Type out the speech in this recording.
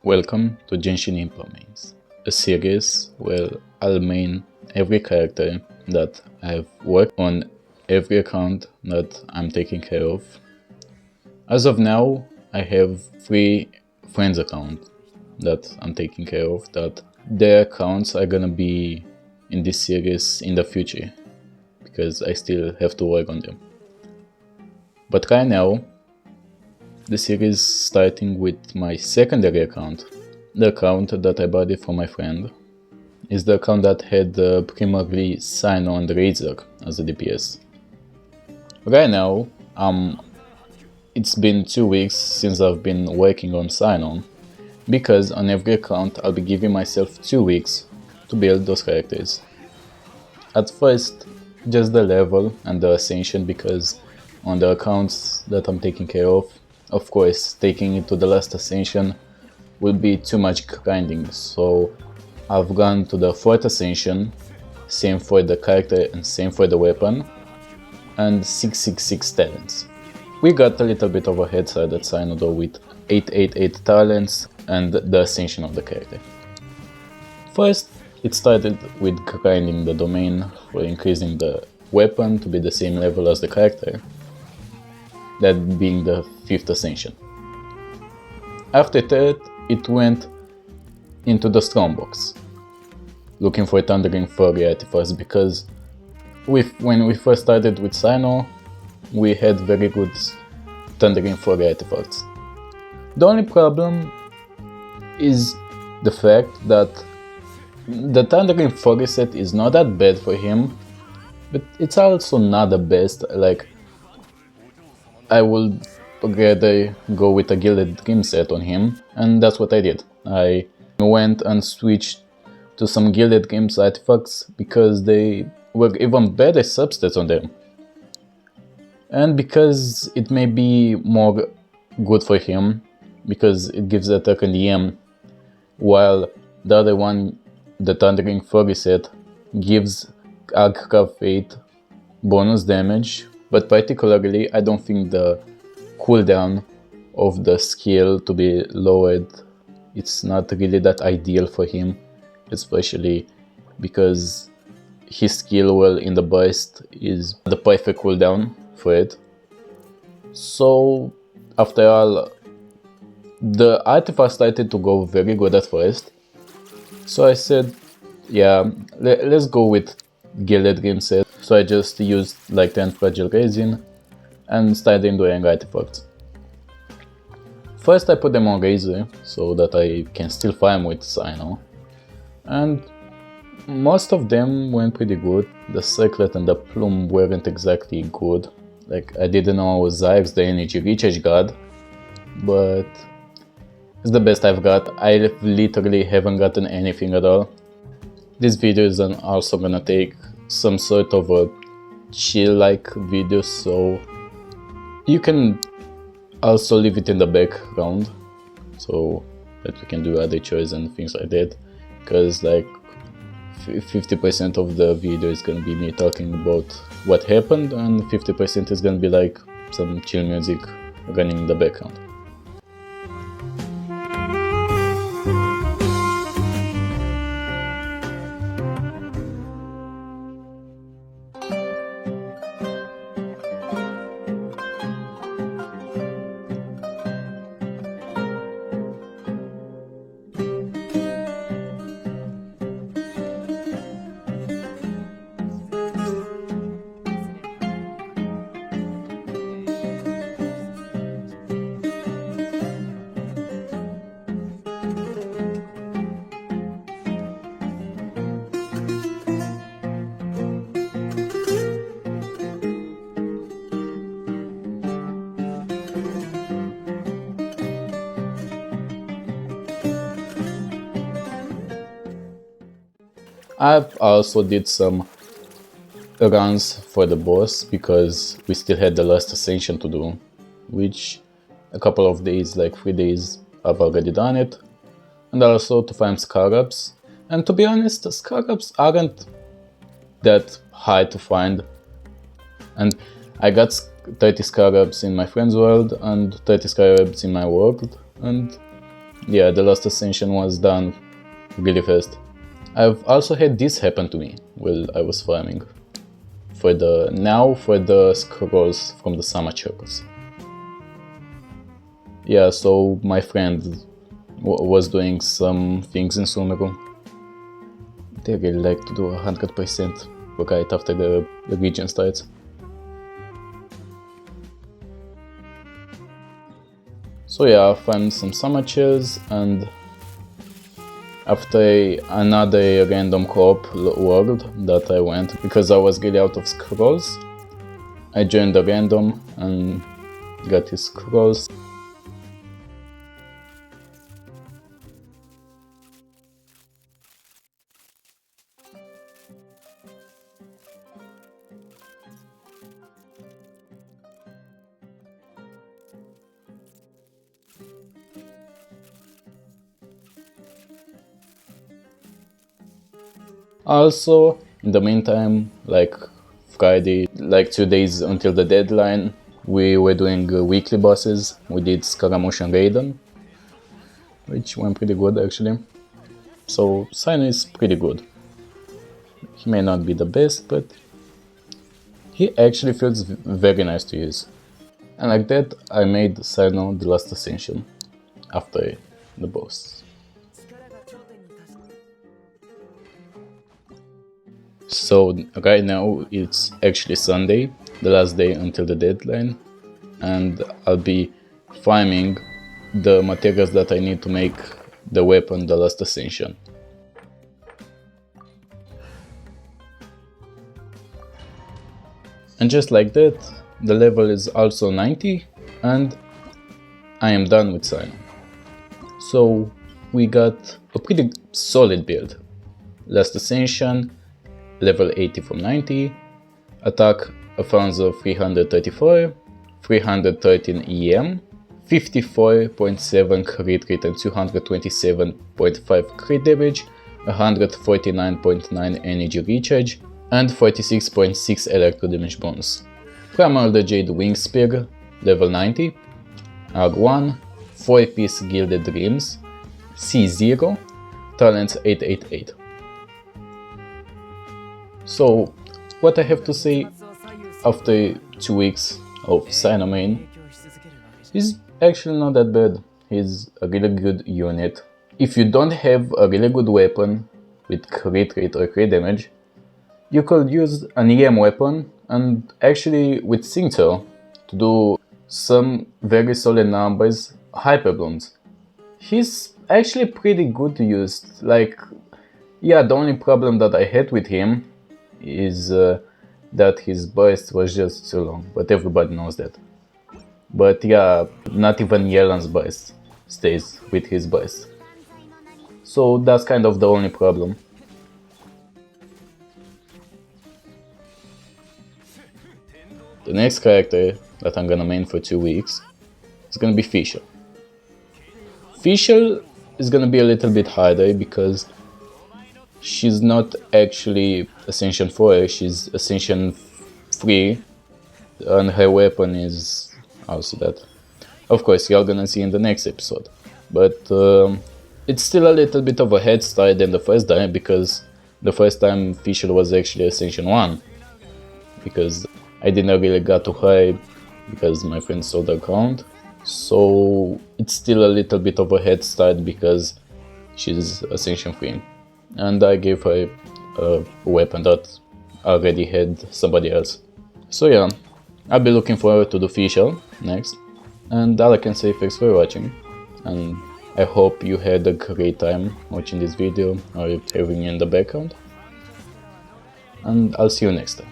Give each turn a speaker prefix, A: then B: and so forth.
A: Welcome to Genshin Impact Mains, a series where I'll main every character that I've worked on, every account that I'm taking care of. As of now, I have 3 friends accounts that I'm taking care of, that their accounts are gonna be in this series in the future, because I still have to work on them. But right now, the series starting with my secondary account. The account that I bought it from my friend is the account that had primarily Cyno and Razor as a DPS. Right now, it's been 2 weeks since I've been working on Cyno, because on every account I'll be giving myself 2 weeks to build those characters. At first, just the level and the ascension, because on the accounts that I'm taking care of course, taking it to the last ascension will be too much grinding, so I've gone to the 4th ascension, same for the character and same for the weapon, and 666 talents. We got a little bit of a head start at Cyno though with 888 talents and the ascension of the character. First, it started with grinding the domain for increasing the weapon to be the same level as the character, that being the 5th ascension. After that, it went into the strongbox, looking for Thundering Fury artifacts, because when we first started with Cyno, we had very good Thundering Fury artifacts. The only problem is the fact that the Thundering Fury set is not that bad for him, but it's also not the best. Like, I would rather go with a Gilded Dream set on him, and that's what I did. I went and switched to some Gilded Dreams artifacts because they were even better substats on them. And because it may be more good for him, because it gives attack and EM, while the other one, the Thundering Fury set, gives Arcraft 8 bonus damage. But particularly, I don't think the cooldown of the skill to be lowered, it's not really that ideal for him, especially because his skill well in the burst is the perfect cooldown for it. So after all, the artifact started to go very good at first, so I said, yeah, let's go with Gilded Dream set. So I just used like 10 fragile resin and started doing artifacts. First I put them on Razor so that I can still farm with Cyno, and most of them went pretty good. The Circlet and the Plume weren't exactly good. Like, I didn't know I was Zyx, the energy recharge god, but it's the best I've got. I literally haven't gotten anything at all. This video is also gonna take some sort of a chill-like video, so you can also leave it in the background so that we can do other chores and things like that, because like 50% of the video is gonna be me talking about what happened, and 50% is gonna be like some chill music running in the background. I've also did some runs for the boss, because we still had the last ascension to do, which a couple of days, like 3 days, I've already done it, and also to find Scarabs. And to be honest, the Scarabs aren't that hard to find, and I got 30 Scarabs in my friend's world and 30 Scarabs in my world, and yeah, the last ascension was done really fast. I've also had this happen to me while I was farming for the scrolls from the summer circles. Yeah, so my friend was doing some things in Sumeru. They really like to do 100% right after the region starts. So yeah, I found some summer chairs, and after another random co-op world that I went, because I was really out of scrolls, I joined the random and got his scrolls. Also, in the meantime, like Friday, like 2 days until the deadline, we were doing weekly bosses. We did Scaramouche and Raiden, which went pretty good actually. So Cyno is pretty good. He may not be the best, but he actually feels very nice to use. And like that, I made Cyno the last ascension after the boss. So right now it's actually Sunday, the last day until the deadline, and I'll be farming the materials that I need to make the weapon the last ascension. And just like that, the level is also 90 and I am done with Cyno. So we got a pretty solid build. Last ascension, level 80 from 90, attack Alfonso 334, 313 EM, 54.7 crit rate and 227.5 crit damage, 149.9 energy recharge, and 46.6 electro damage bonus. Primal the Jade Wing Spear, level 90, R1, 4-piece Gilded Dreams, C0, talents 888. So, what I have to say after 2 weeks of Cyno main, he's actually not that bad. He's a really good unit. If you don't have a really good weapon with crit rate or crit damage, you could use an EM weapon and actually with Cyno to do some very solid numbers hyper bloons. He's actually pretty good to use. Like, yeah, the only problem that I had with him is that his burst was just too long, but everybody knows that. But yeah, not even Yelan's burst stays with his burst. So that's kind of the only problem. The next character that I'm gonna main for 2 weeks is gonna be Fischl. Fischl is gonna be a little bit harder because she's not actually Ascension 4, she's Ascension 3, and her weapon is also that. Of course, you're gonna see in the next episode. But it's still a little bit of a head start than the first time, because the first time Fischl was actually Ascension 1. Because I didn't really get to her because my friend sold the account. So it's still a little bit of a head start because she's Ascension 3. And I gave her a weapon that already had somebody else. So yeah, I'll be looking forward to the Fischl next. And all I can say, thanks for watching. And I hope you had a great time watching this video or having it in the background. And I'll see you next time.